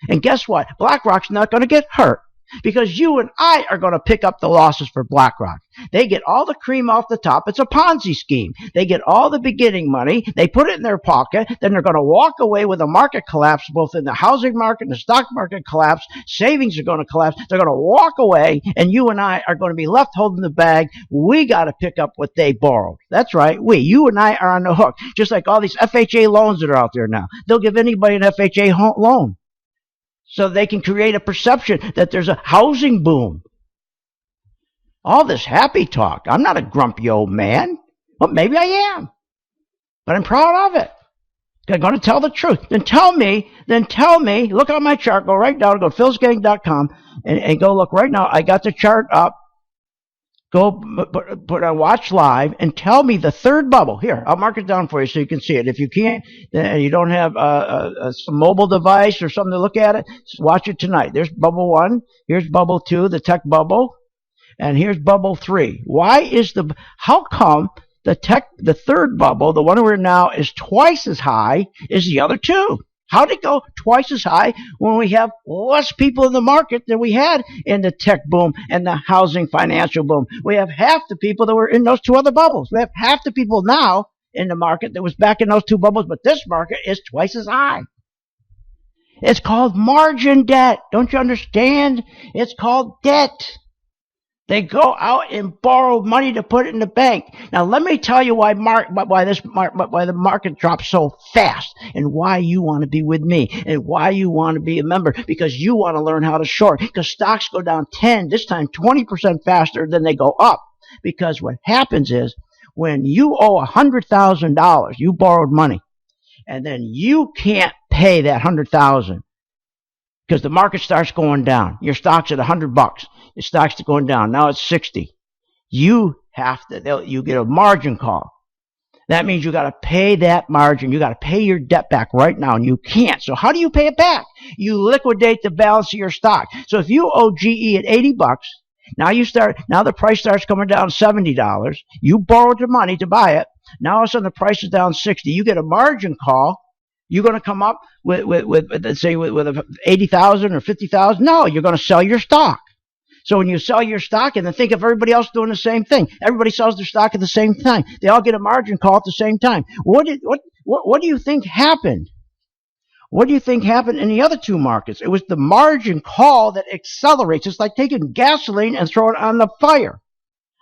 S2: And guess what? BlackRock's not going to get hurt. Because you and I are going to pick up the losses for BlackRock. They get all the cream off the top. It's a Ponzi scheme. They get all the beginning money. They put it in their pocket. Then they're going to walk away with a market collapse, both in the housing market and the stock market collapse. Savings are going to collapse. They're going to walk away, and you and I are going to be left holding the bag. We got to pick up what they borrowed. That's right. You and I are on the hook. Just like all these FHA loans that are out there now. They'll give anybody an FHA loan. So they can create a perception that there's a housing boom. All this happy talk. I'm not a grumpy old man. Well, maybe I am. But I'm proud of it. I'm going to tell the truth. Then tell me, look on my chart, go right down, go to philsgang.com, and go look right now. I got the chart up. Go put on watch live and tell me the third bubble. Here, I'll mark it down for you so you can see it. If you can't, then you don't have a mobile device or something to look at it, just watch it tonight. There's bubble 1. Here's bubble 2, the tech bubble. And here's bubble 3. How come the third bubble, the one we're in now, is twice as high as the other two? How did it go twice as high when we have less people in the market than we had in the tech boom and the housing financial boom? We have half the people that were in those two other bubbles. We have half the people now in the market that was back in those two bubbles, but this market is twice as high. It's called margin debt. Don't you understand? It's called debt. They go out and borrow money to put it in the bank. Now, let me tell you why the market drops so fast, and why you want to be with me, and why you want to be a member, because you want to learn how to short. Because stocks go down 10, this time 20% faster than they go up. Because what happens is, when you owe $100,000, you borrowed money, and then you can't pay that $100,000. Because the market starts going down. Your stock's at $100. Your stock's going down. Now it's 60. You get a margin call. That means you got to pay that margin. You got to pay your debt back right now, and you can't. So how do you pay it back? You liquidate the balance of your stock. So if you owe GE at $80, now the price starts coming down $70. You borrowed the money to buy it. Now all of a sudden the price is down 60. You get a margin call. You're going to come up with let's say with $80,000 or $50,000. No, you're going to sell your stock. So when you sell your stock, and then think of everybody else doing the same thing. Everybody sells their stock at the same time. They all get a margin call at the same time. What do you think happened? What do you think happened in the other two markets? It was the margin call that accelerates. It's like taking gasoline and throwing it on the fire.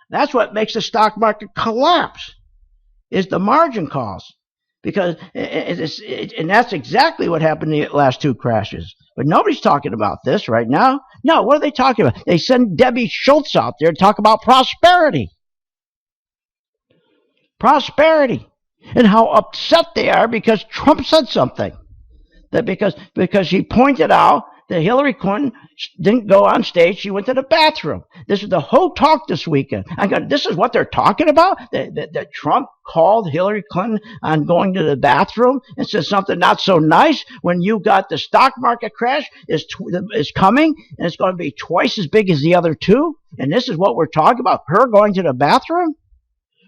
S2: That's what makes the stock market collapse, is the margin calls. Because and that's exactly what happened in the last two crashes. But nobody's talking about this right now. No, what are they talking about? They send Debbie Schultz out there to talk about prosperity. Prosperity. And how upset they are because Trump said something. That because he pointed out that Hillary Clinton didn't go on stage. She went to the bathroom. This is the whole talk this weekend. This is what they're talking about? That Trump called Hillary Clinton on going to the bathroom and said something not so nice when you got the stock market crash is coming, and it's going to be twice as big as the other two? And this is what we're talking about, her going to the bathroom?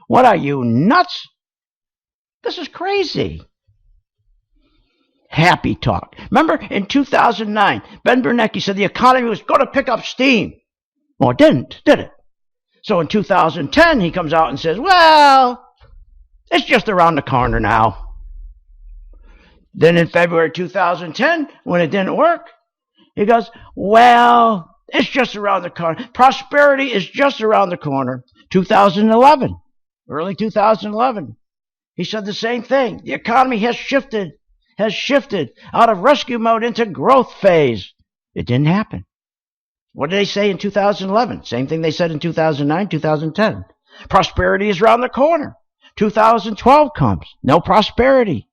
S2: What are you, nuts? This is crazy. Happy talk. Remember in 2009, Ben Bernanke said the economy was going to pick up steam. Well, it didn't, did it? So in 2010, he comes out and says, well, it's just around the corner now. Then in February 2010, when it didn't work, he goes, well, it's just around the corner. Prosperity is just around the corner. 2011, early 2011, he said the same thing. The economy has shifted out of rescue mode into growth phase. It didn't happen. What did they say in 2011? Same thing they said in 2009, 2010. Prosperity is around the corner. 2012 comes. No prosperity.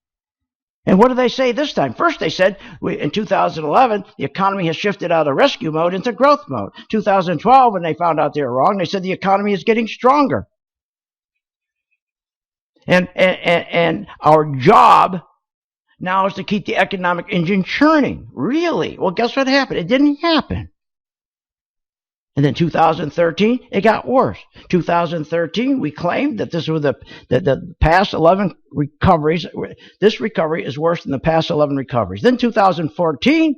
S2: And what do they say this time? First they said in 2011, the economy has shifted out of rescue mode into growth mode. 2012, when they found out they were wrong, they said the economy is getting stronger. And our job now is to keep the economic engine churning. Really? Well, guess what happened? It didn't happen. And then 2013, it got worse. 2013, we claimed that this was the past 11 recoveries. This recovery is worse than the past 11 recoveries. Then 2014,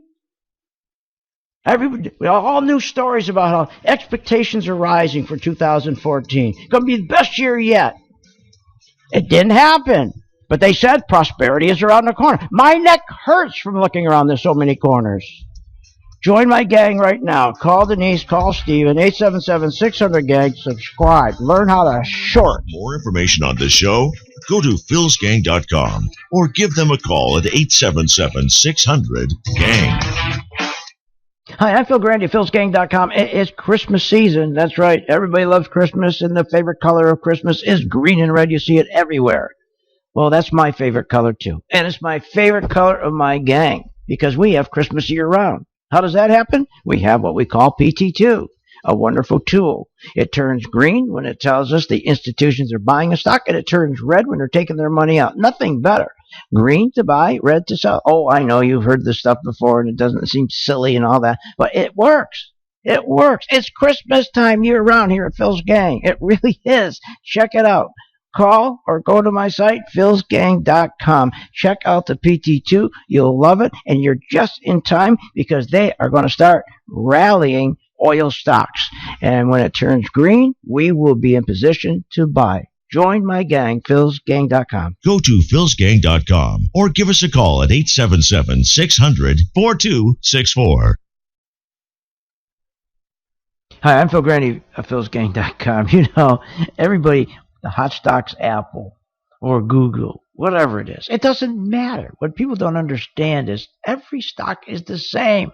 S2: we all new stories about how expectations are rising for 2014. It's going to be the best year yet. It didn't happen. But they said prosperity is around the corner. My neck hurts from looking around so many corners. Join my gang right now. Call Denise, call Steven, 877-600-GANG. Subscribe. Learn how to short.
S3: For more information on this show, go to philsgang.com or give them a call at 877-600-GANG.
S2: Hi, I'm Phil Grande, philsgang.com. It's Christmas season. That's right. Everybody loves Christmas, and the favorite color of Christmas is green and red. You see it everywhere. Well, that's my favorite color too. And it's my favorite color of my gang because we have Christmas year round. How does that happen? We have what we call PT2, a wonderful tool. It turns green when it tells us the institutions are buying a stock, and it turns red when they're taking their money out. Nothing better. Green to buy, red to sell. Oh, I know you've heard this stuff before and it doesn't seem silly and all that, but it works. It works. It's Christmas time year round here at Phil's Gang. It really is. Check it out. Call or go to my site, philsgang.com. Check out the PT2. You'll love it, and you're just in time because they are going to start rallying oil stocks. And when it turns green, we will be in position to buy. Join my gang, philsgang.com.
S3: Go to philsgang.com or give us a call at 877-600-4264.
S2: Hi, I'm Phil Grande of philsgang.com. You know, everybody, the Hot Stocks Apple or Google, whatever it is, it doesn't matter. What people don't understand is every stock is the same.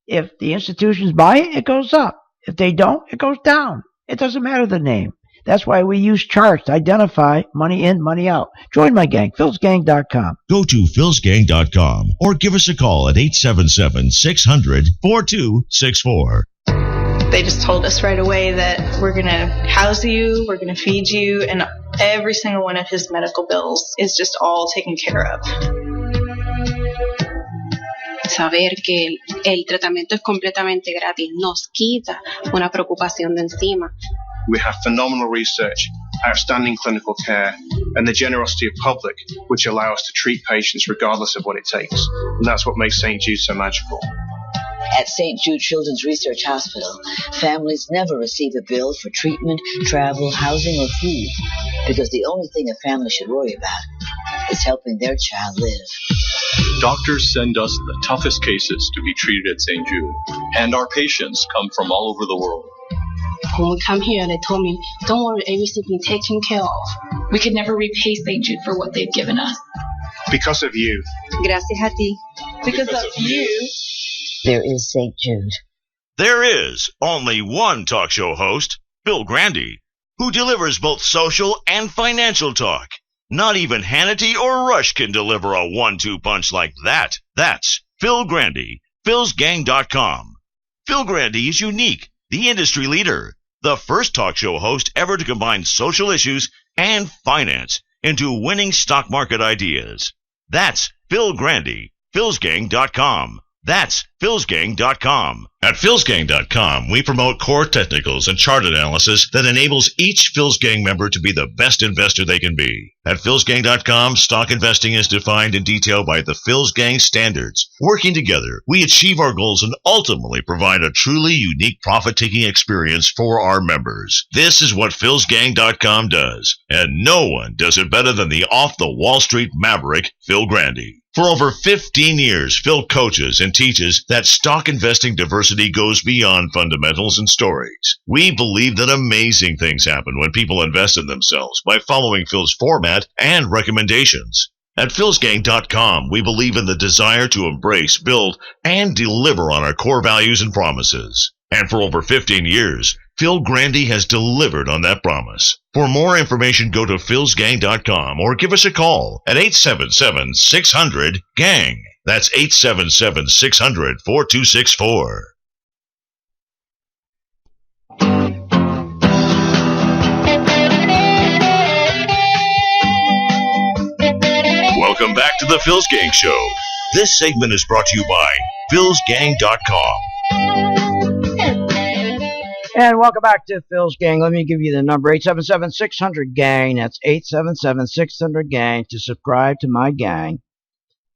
S2: If the institutions buy it, it goes up. If they don't, it goes down. It doesn't matter the name. That's why we use charts to identify money in, money out. Join my gang, philsgang.com.
S3: Go to philsgang.com or give us a call at 877-600-4264.
S15: They just told us right away that we're going to house you, we're going to feed you, and every single one of his medical bills is just all taken care of.
S16: Saber que el tratamiento es completamente gratis nos quita una preocupación de encima.
S17: We have phenomenal research, outstanding clinical care, and the generosity of public, which allow us to treat patients regardless of what it takes. And that's what makes St. Jude so magical.
S18: At St. Jude Children's Research Hospital, families never receive a bill for treatment, travel, housing, or food, because the only thing a family should worry about is helping their child live.
S19: Doctors send us the toughest cases to be treated at St. Jude, and our patients come from all over the world.
S16: When we come here, they told me, don't worry, everything's being taken care of.
S20: We could never repay St. Jude for what they've given us.
S17: Because of you.
S16: Gracias a ti.
S20: Because of you.
S18: There is St. Jude.
S3: There is only one talk show host, Phil Grande, who delivers both social and financial talk. Not even Hannity or Rush can deliver a 1-2 punch like that. That's Phil Grande, philsgang.com. Phil Grande is unique, the industry leader, the first talk show host ever to combine social issues and finance into winning stock market ideas. That's Phil Grande, philsgang.com. That's philsgang.com. At philsgang.com, we promote core technicals and chart analysis that enables each Philsgang member to be the best investor they can be. At philsgang.com, stock investing is defined in detail by the Philsgang standards. Working together, we achieve our goals and ultimately provide a truly unique profit-taking experience for our members. This is what philsgang.com does, and no one does it better than the off-the-Wall Street maverick, Phil Grande. For over 15 years, Phil coaches and teaches that stock investing diversity goes beyond fundamentals and stories. We believe that amazing things happen when people invest in themselves by following Phil's format and recommendations. At philsgang.com, we believe in the desire to embrace, build, and deliver on our core values and promises. And for over 15 years, Phil Grande has delivered on that promise. For more information, go to philsgang.com or give us a call at 877-600-GANG. That's 877-600-4264. Welcome back to the Phil's Gang Show. This segment is brought to you by philsgang.com.
S2: And welcome back to Phil's Gang. Let me give you the number, 877-600-GANG. That's 877-600-GANG to subscribe to my gang.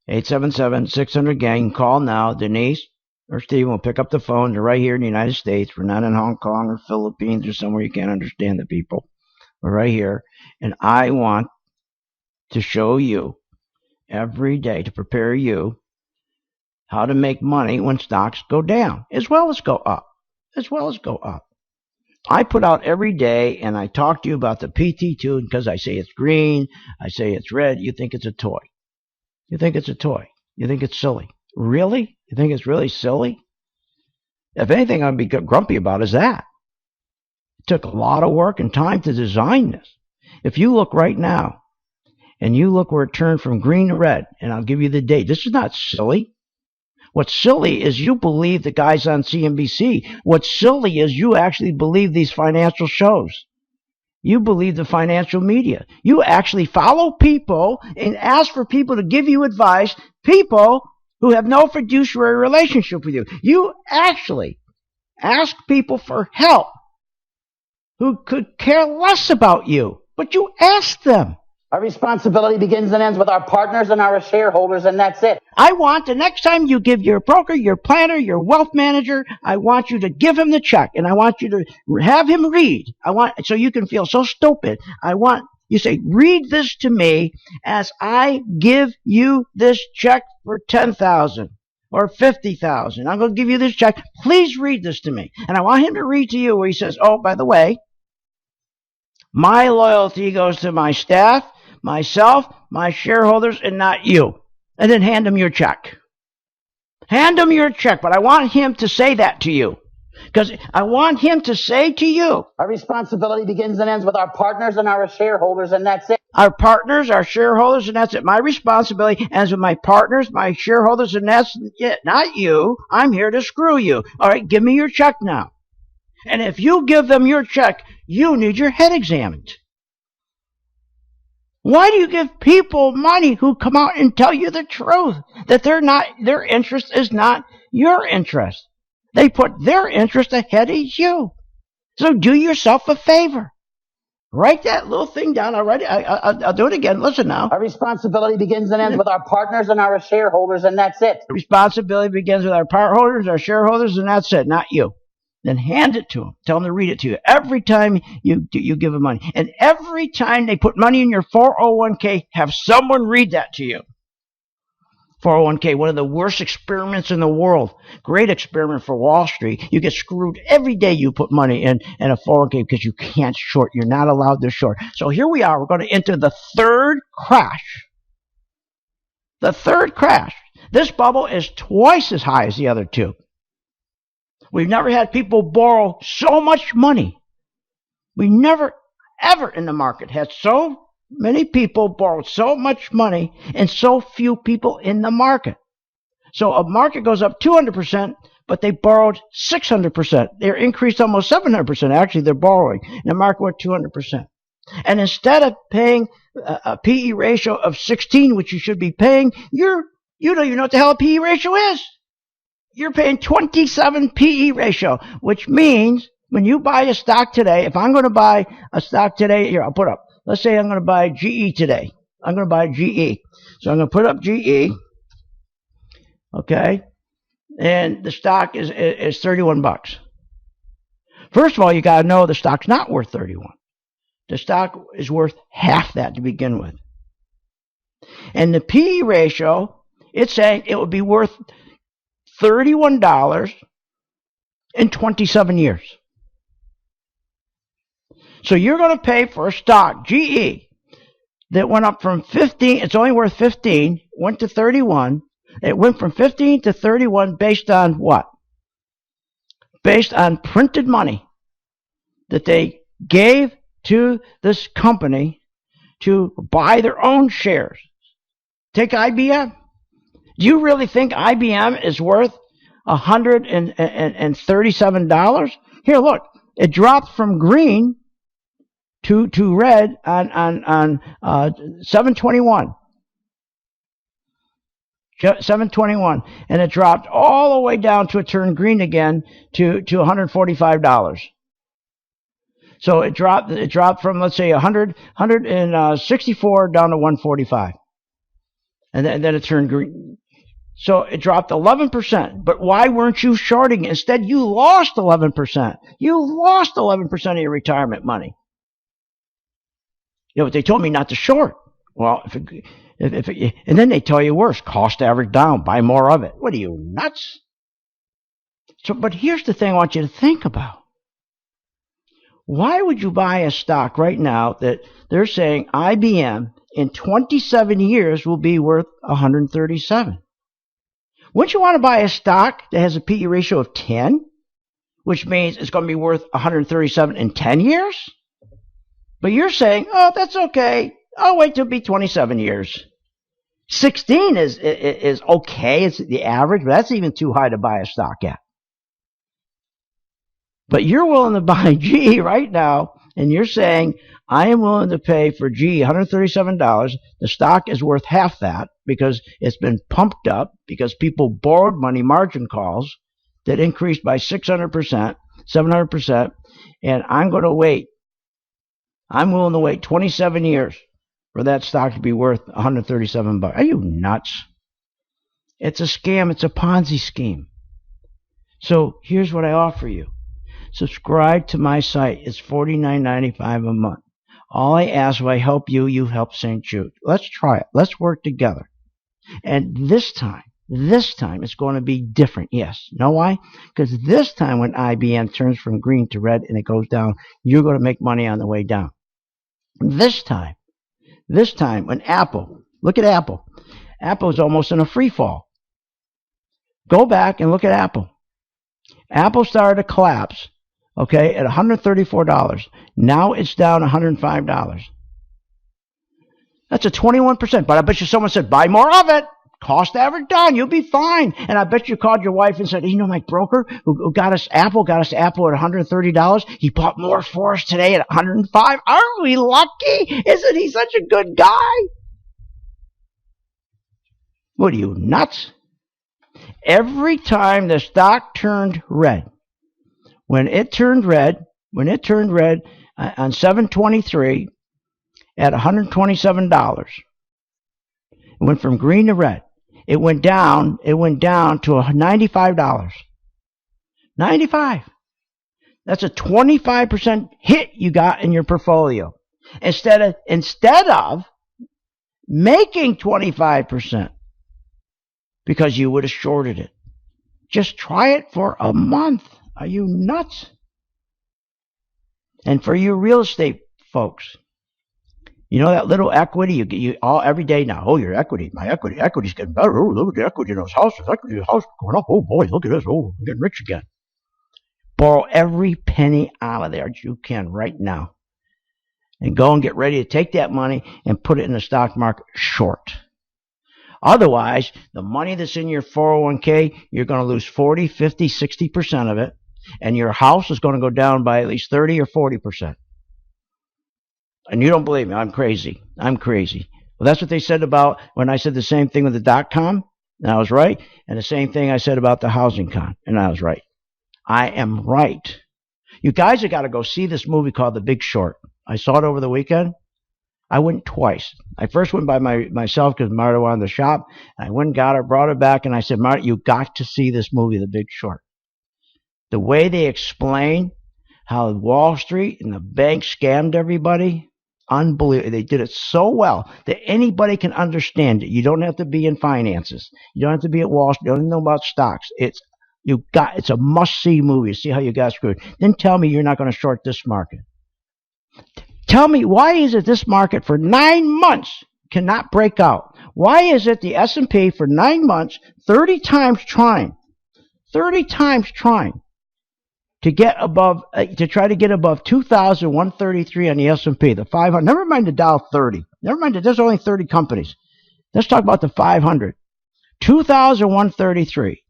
S2: 877-600-GANG. Call now. Denise or Steve will pick up the phone. They're right here in the United States. We're not in Hong Kong or Philippines or somewhere you can't understand the people. We're right here. And I want to show you every day, to prepare you how to make money when stocks go down as well as go up. I put out every day and I talk to you about the PT2 because I say it's green, I say it's red. You think it's a toy. You think it's a toy. You think it's silly. Really? You think it's really silly? If anything I'd be grumpy about is that. It took a lot of work and time to design this. If you look right now and you look where it turned from green to red, and I'll give you the date. This is not silly. What's silly is you believe the guys on CNBC. What's silly is you actually believe these financial shows. You believe the financial media. You actually follow people and ask for people to give you advice, people who have no fiduciary relationship with you. You actually ask people for help who could care less about you, but you ask them.
S8: Our responsibility begins and ends with our partners and our shareholders, and that's it.
S2: I want the next time you give your broker, your planner, your wealth manager, I want you to give him the check, and I want you to have him read. So you can feel so stupid. You say, read this to me as I give you this check for $10,000 or $50,000. I'm going to give you this check. Please read this to me. And I want him to read to you where he says, oh, by the way, my loyalty goes to my staff, myself, my shareholders, and not you. And then hand him your check. Hand him your check, but I want him to say that to you. Because I want him to say to you.
S8: Our responsibility begins and ends with our partners and our shareholders, and that's it.
S2: Our partners, our shareholders, and that's it. My responsibility ends with my partners, my shareholders, and that's it. Not you. I'm here to screw you. All right, give me your check now. And if you give them your check, you need your head examined. Why do you give people money who come out and tell you the truth? That their interest is not your interest. They put their interest ahead of you. So do yourself a favor. Write that little thing down. I'll do it again. Listen now.
S8: Our responsibility begins and ends with our partners and our shareholders, and that's it.
S2: Responsibility begins with our partners, our shareholders, and that's it, not you. Then hand it to them. Tell them to read it to you. Every time you give them money. And every time they put money in your 401k, have someone read that to you. 401k, one of the worst experiments in the world. Great experiment for Wall Street. You get screwed every day you put money in a 401k because you can't short. You're not allowed to short. So here we are. We're going to enter the third crash. The third crash. This bubble is twice as high as the other two. We've never had people borrow so much money. We never, ever in the market had so many people borrow so much money and so few people in the market. So a market goes up 200%, but they borrowed 600%. They're increased almost 700%. Actually, they're borrowing. And the market went 200%. And instead of paying a PE ratio of 16, which you should be paying, you don't even know what the hell a PE ratio is. You're paying 27 PE ratio, which means when you buy a stock today, if I'm going to buy a stock today, here, I'll put up. Let's say I'm going to buy GE today. I'm going to buy GE. So I'm going to put up GE. Okay. And the stock is $31. First of all, you got to know the stock's not worth 31. The stock is worth half that to begin with. And the PE ratio, it's saying it would be worth $31 in 27 years. So you're going to pay for a stock, GE, that went up from 15, it's only worth 15, went to 31. It went from 15 to 31 based on what? Based on printed money that they gave to this company to buy their own shares. Take IBM. Do you really think IBM is worth $137? Here, look. It dropped from green to red on 7/21. 7/21, and it dropped all the way down to it turned green again to $145. So it dropped from, let's say, 164 down to 145, and then it turned green. So it dropped 11%. But why weren't you shorting? Instead, you lost 11%. You lost 11% of your retirement money. You know, but they told me not to short. Well, and then they tell you worse, cost average down, buy more of it. What are you, nuts? So, but here's the thing I want you to think about. Why would you buy a stock right now that they're saying IBM in 27 years will be worth 137? Wouldn't you want to buy a stock that has a PE ratio of 10, which means it's going to be worth 137 in 10 years? But you're saying, oh, that's okay. I'll wait till it be 27 years. 16 is okay. It's the average, but that's even too high to buy a stock at. But you're willing to buy G right now, and you're saying, I am willing to pay for G $137. The stock is worth half that because it's been pumped up because people borrowed money margin calls that increased by 600%, 700%, and I'm going to wait. I'm willing to wait 27 years for that stock to be worth $137. Are you nuts? It's a scam. It's a Ponzi scheme. So here's what I offer you. Subscribe to my site. It's $49.95 a month. All I ask, if I help you, you help St. Jude. Let's try it. Let's work together. And this time it's going to be different. Yes. Know why? Because this time when IBM turns from green to red and it goes down, you're going to make money on the way down. This time when Apple, look at Apple. Apple is almost in a free fall. Go back and look at Apple. Apple started to collapse, okay, at $134. Now it's down $105. That's a 21%. But I bet you someone said, buy more of it. Cost average down. You'll be fine. And I bet you called your wife and said, you know, my broker who got us Apple at $130. He bought more for us today at $105. Aren't we lucky? Isn't he such a good guy? What are you, nuts? Every time the stock turned red, when it turned red on 7/23 at $127, it went from green to red. It went down to $95. 95. That's a 25% hit you got in your portfolio. Instead of making 25%. Because you would have shorted it. Just try it for a month. Are you nuts? And for you real estate folks, you know that little equity you all every day now. Oh, your equity, my equity's getting better. Oh, look at the equity in those houses. Equity in the house going up. Oh boy, look at this. Oh, I'm getting rich again. Borrow every penny out of there that you can right now, and go and get ready to take that money and put it in the stock market short. Otherwise, the money that's in your 401k, you're going to lose 40, 50, 60% of it, and your house is going to go down by at least 30 or 40%. And you don't believe me, I'm crazy. Well, that's what they said about when I said the same thing with the .com, and I was right, and the same thing I said about the housing con, and I was right. I am right. You guys have got to go see this movie called The Big Short. I saw it over the weekend. I went twice. I first went by myself because Marta wanted to shop. I went and got her, brought her back, and I said, Marta, you got to see this movie, The Big Short. The way they explain how Wall Street and the bank scammed everybody, unbelievable. They did it so well that anybody can understand it. You don't have to be in finances. You don't have to be at Wall Street. You don't know about stocks. It's a must-see movie to see how you got screwed. Then tell me you're not going to short this market. Tell me, why is it this market for 9 months cannot break out? Why is it the S&P for 9 months, 30 times trying to get above, to try to get above 2,133 on the S&P, the 500. Never mind the Dow 30. Never mind that there's only 30 companies. Let's talk about the 500. 2,133.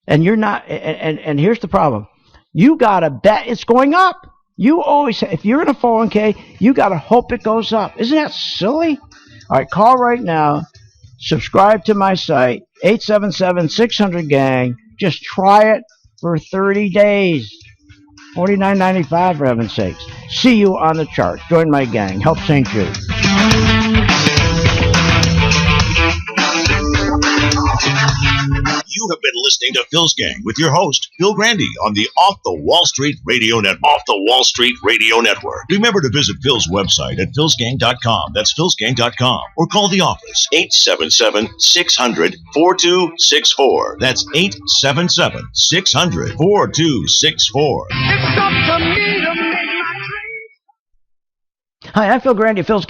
S2: And you're not, and here's the problem. You got to bet it's going up. You always, if you're in a 401k, you got to hope it goes up. Isn't that silly? All right, call right now. Subscribe to my site, 877-600-GANG. Just try it for 30 days. $49.95 for heaven's sakes. See you on the chart. Join my gang. Help St. Jude.
S3: You have been listening to Phil's Gang with your host, Phil Grande, on the Off the Wall Street Radio Network. Remember to visit Phil's website at philsgang.com. That's philsgang.com. Or call the office, 877-600-4264. That's 877-600-4264.
S4: It's up to me to make my dreams.
S2: Hi, I'm Phil Grande, Phil's